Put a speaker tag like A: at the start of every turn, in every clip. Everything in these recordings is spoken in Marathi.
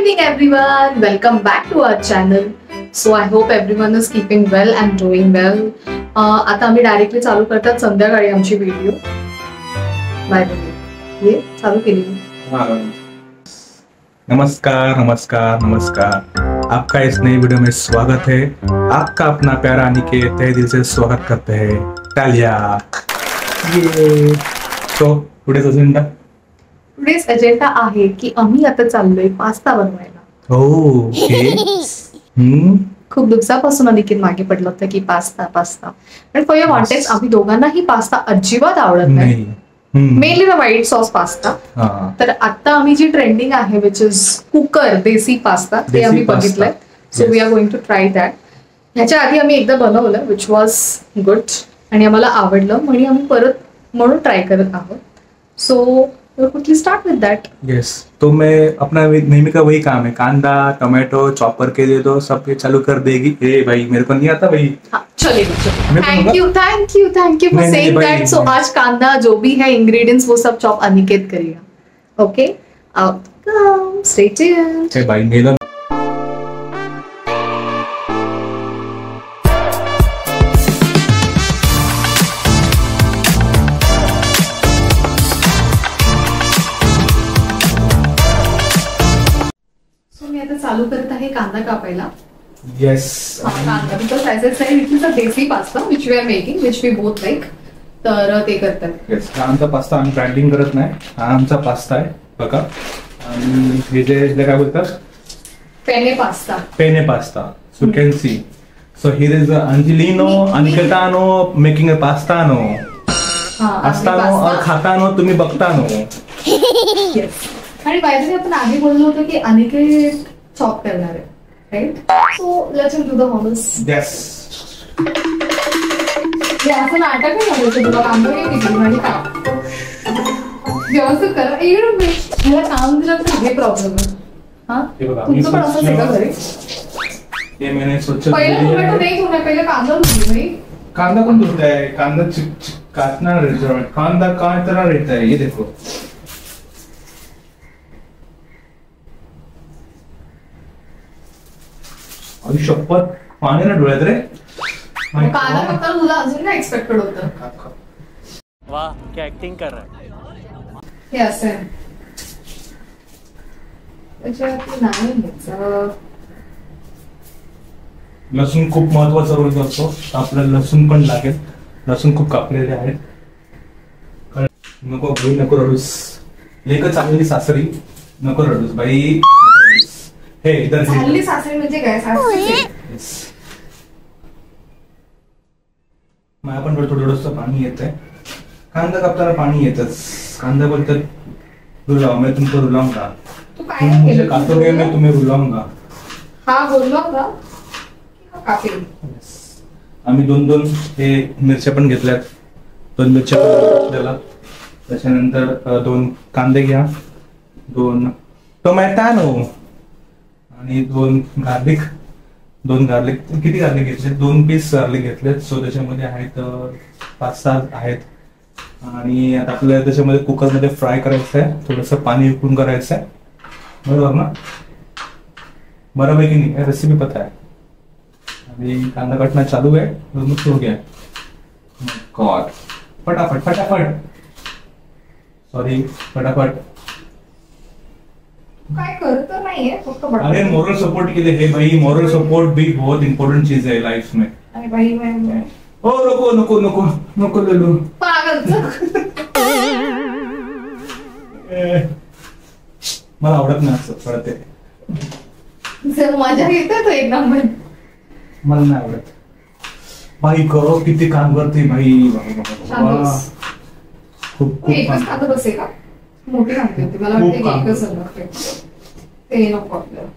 A: evening everyone, welcome back to our channel. So I hope everyone is keeping well and doing well. आता आम्ही डायरेक्टली चालू करतात संध्याकाळी आमची व्हिडिओ. बाय द वे ये चालू केली.
B: नमस्कार नमस्कार नमस्कार, आपका इस नई वीडियो में स्वागत है. आपका अपना प्यारा अनिकेत तहे दिल से स्वागत करते हैं. तालिया. ये तो पुढे अजेंडा.
A: टुडेज अजेंडा आहे की आम्ही आता चाललोय पास्ता बनवायला.
B: ओके.
A: खूप दिवसापासून अनिकेत मागे पडलं होतं की पास्ता पास्ता, पण फॉर युअर कॉन्टेक्स्ट आम्ही दोघांनाही पास्ता अजिबात आवडत नाही. Mainly the white sauce pasta. तर आता आम्ही जी ट्रेंडिंग आहे which is cooker desi pasta ते आम्ही बघितलंय. So we are going to try that. ह्याच्या आधी आम्ही एकदा बनवलं विच वॉज गुड आणि आम्हाला आवडलं म्हणून आम्ही परत म्हणून ट्राय करत आहोत. So quickly start with that.
B: Yes. तो मैं अपना नेहमी का वही काम है, कांदा टोमेटो चॉपर के दे दो, सब ये चालू कर देगी. ए भाई मेरे को नहीं आता भाई.
A: चलेगा. Thank you for saying that. So आज कांदा जो भी है इंग्रेडिएंट्स वो सब चॉप अनिकेत करेगा. Okay, come stay tuned.
B: ए भाई मेरा
A: चालू करत आहे कांदा कापायला.
B: येस.
A: कांदा because as I said it is a desi pasta which we are making which we both like. तर ते करतात.
B: येस, हा आमचा पास्ता आम्ही ग्राइंडिंग करत नाही. हा आमचा पास्ता आहे बघा. आणि हे जे काय बोलतात
A: penne pasta.
B: Penne pasta. So you can see. So here is अंजलिनो अनिकेतानो मेकिंग अ पास्तानो. पास्तानो और खातानो तुम्ही बघतानो.
A: येस. आणि बाय आपण आधी बोललो होतो की अनिकेत चॉप करणार आहे, right? So let's do the honours.
B: Yes.
A: असं नाटक नाही करायचं. तुला काम वगैरे आणि काम व्यवस्थित करा. मला काम दिलं तर हे प्रॉब्लेम आहे. हा तुमचं पण असंच आहे का घरी? पहिलं टोमॅटो नाही धुणार, पहिलं कांदा धुतली भाई.
B: कांदा पण धुता है, कांदा काटना रहता है, कांदा काय तरह रहता है. ये देखो अभी शपथ पाणी ना डोळ्यात रे.
A: कांदा फक्त तुला अजून काय एक्सपेक्टेड होतं.
C: वाह क्या एक्टिंग कर रहा है.
A: हे असं आहे. त्याच्यात नाही घ्यायचं.
B: लसूण खूप महत्वाचा रोल करतो. आपल्याला लसूण पण लागेल. लसूण खूप कापलेले आहेत. नको भाई नको रडूस. एकच चांगली सासरी. नको रडूस बाई. हे इधर
A: चांगली सासरी म्हणजे काय? सासरी
B: मला पण थोडंसं पाणी येत आहे. कांदा कापताना पाणी येतच. कांदा बोलतात रुलाव मैं तुमको रुलाऊंगा. मुझे काटोगे मैं तुम्हें रुलाऊंगा.
A: हा बोललो का
B: आम्ही दोन हे मिरच्या पण घेतल्यात. 2 मिरच्या आपल्याला. त्याच्यानंतर 2 कांदे घ्या. 2 टोमॅटो आणि 2 गार्लिक. 2 गार्लिक. किती गार्लिक घेतले? 2 पीस गार्लिक घेतलेत. सो त्याच्यामध्ये आहेत 5-6 आहेत. आणि आता आपल्याला त्याच्यामध्ये कुकरमध्ये फ्राय करायचं आहे. थोडंसं पाणी उकळून करायचं आहे. बरोबर ना? बरोबर की नाही? रेसिपी पता आहे. आणि कांदा काटणं चालू आहे. हो गया. गॉड फटाफट फटाफट. सॉरी फटाफट.
A: काय करत नाहीये फक्त.
B: अरे मोरल सपोर्ट के लिए है भाई. मोरल सपोर्ट भी बहुत इम्पोर्टेंट चीज है लाइफ में.
A: अरे भाई मैं
B: ओ नको नको नको नको लेलो. मला आवडत नाही असं पडते.
A: मजा येते तो एक नंबर.
B: मला नाही आवडत भाई. करो किती काम करते भाई. खूप
A: एकच खात बसे का? मोठी खाते होती. मला वाटतं एकच ते नको आपल्याला.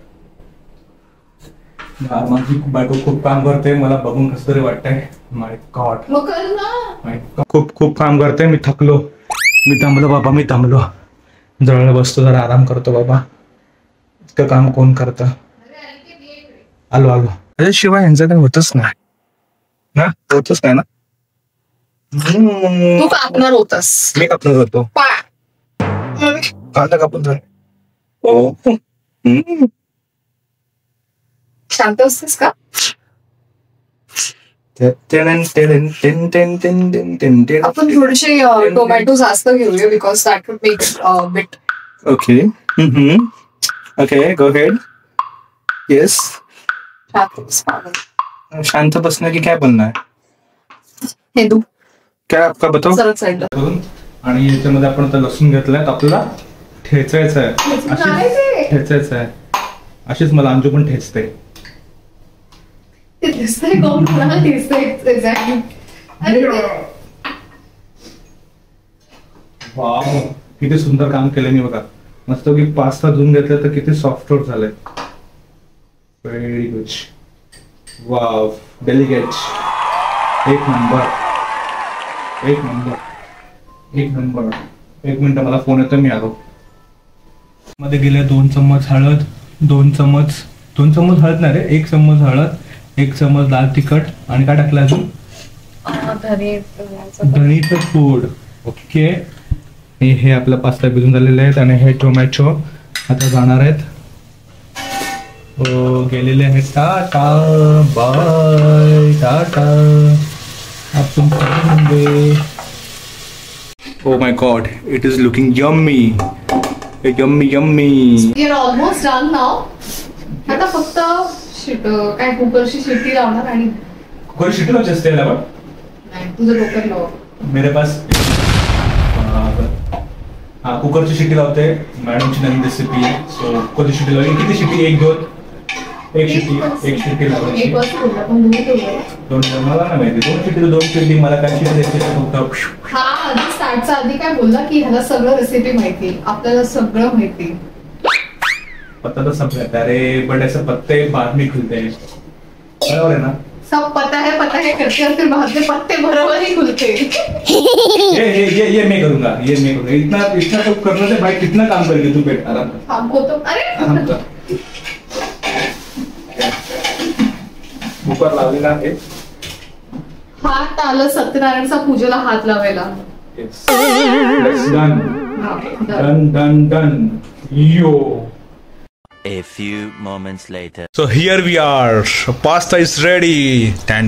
B: माझी बायको खूप काम करते. मला बघून कसं तरी वाटतंय. माय गॉड.
A: मग कर ना.
B: खूप खूप काम करते. मी थकलो. मी थांबलो बाबा. मी थांबलो. जवळ बसतो जरा आराम करतो बाबा. इतकं काम कोण करतं. आलो आलो. त्याच्याशिवाय यांचं काही होतच नाही ना. होतच नाही ना.
A: तू कापणार होतास.
B: मी कापणार होतो. कांदा कापून झाला.
A: शांत असतेस का? आपण थोडेसे टोमॅटो जास्त घेऊया because that would make bit.
B: Okay. Okay, go head. Yes. शांत बसना की काय बोलणार?
A: हे दू
B: काय आपका बताओ.
A: सरळ साईडला.
B: आणि याच्यामध्ये आपण आता लसूण घेतलाय, आपल्याला ठेचायचं आहे. ठेचायचं आहे. अशीच मला अंजू पण ठेचते.
A: ते दिसतंय कोण कोणाला दिसतंय एक्झॅक्टली.
B: वाव, किती सुंदर काम केलं मी बघा. मस्त की पास्ता धुवून घेतला तर किती सॉफ्ट झालंय. Very good. Wow, delicate. एक नंबर. एक मिनिट, मला फोन येतो, मी आलो. मध्ये गेले 2 चम्मच हळद, 2 चम्मच हळद नाही रे, 1 चम्मच हळद, 1 चम्मच लाल तिखट आणि काय टाकलं अजून? धनीचं पूड. ओके. हे आपला पास्ता भिजून झालेले आहेत आणि हे टोमॅटो आता जाणार आहेत. गेलेले आहेत. Tata bye. टाटा. आपण Oh my god, it is looking yummy. Yummy.
A: We are almost done now. आता फक्त काय कुकरची शिट्टी लावणार आणि
B: कुकर शिट्टी लावायची असते याला पण?
A: नाही, तुझं डोकं लाव.
B: मेरे पास कुकरची शिट्टी लावते. मॅडमची नवीन रेसिपी आहे. सो कुकरची शिट्टी लावली. किती शिट्टी? 1 2 एक शिट्टी लावायची. मला नाही माहिती. 2 शिट्टी मला काय शिट्टी द्यायची.
A: हा आधी स्टार्टचा आधी काय बोलला की ह्याला सगळं रेसिपी माहिती, आपल्याला सगळं माहिती.
B: पता तो सब रहता है रे, बट ऐसे पत्ते बाद में खुलते हैं. बराबर है ना?
A: सब पता है करते और फिर बाद में पत्ते बराबर ही खुलते.
B: ये मैं करूंगा. इतना तो करने से भाई कितना काम करेगी तू बेटा. आराम कर.
A: हमको तो अरे
B: कुकर लावलेला आहे.
A: हात आलं सत्यनारायणचा पूजेला हात लावायला.
B: Done. Yo.
C: A few moments later.
B: So here we are. Pasta is ready. Tan.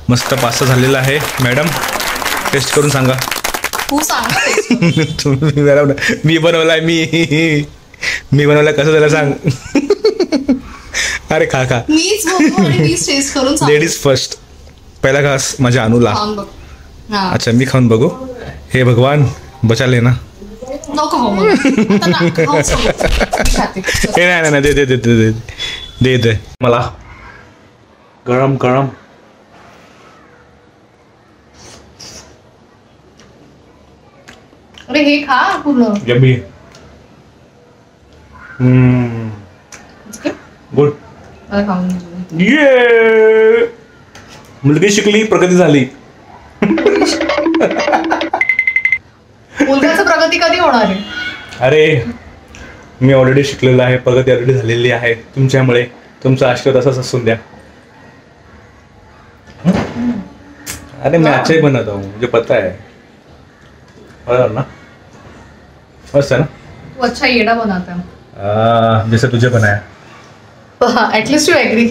B: मस्त पास्ता झालेला आहे. मॅडम टेस्ट करून सांगा.
A: तू सांग.
B: तुम्ही मॅडम, मी बनवला कसं झालं सांग. अरे खा.
A: मीच टेस्ट करून सांग.
B: Ladies first. पहिला घास माझ्या अनुला. अच्छा, मी खाऊन बघू. हे भगवान बचा लेना.
A: नको
B: दे मला. गरम.
A: अरे हे खा पूर्ण.
B: गुड. ये मुलगी शिकली, प्रगती झाली.
A: मुलगाचं प्रगती कधी होणार आहे?
B: अरे मी ऑलरेडी शिकलेलो आहे, प्रगती ऑलरेडी झालेली आहे. तुमच्यामुळे. तुमचा आशीर्वाद असाच असून द्या. अरे मैं अच्छा ही बनाता हूँ, मुझे पता है. बराबर ना? मस्त है ना?
A: तू अच्छा येडा बनाता है.
B: जैसे तुझे बनाया.
A: At least you agree.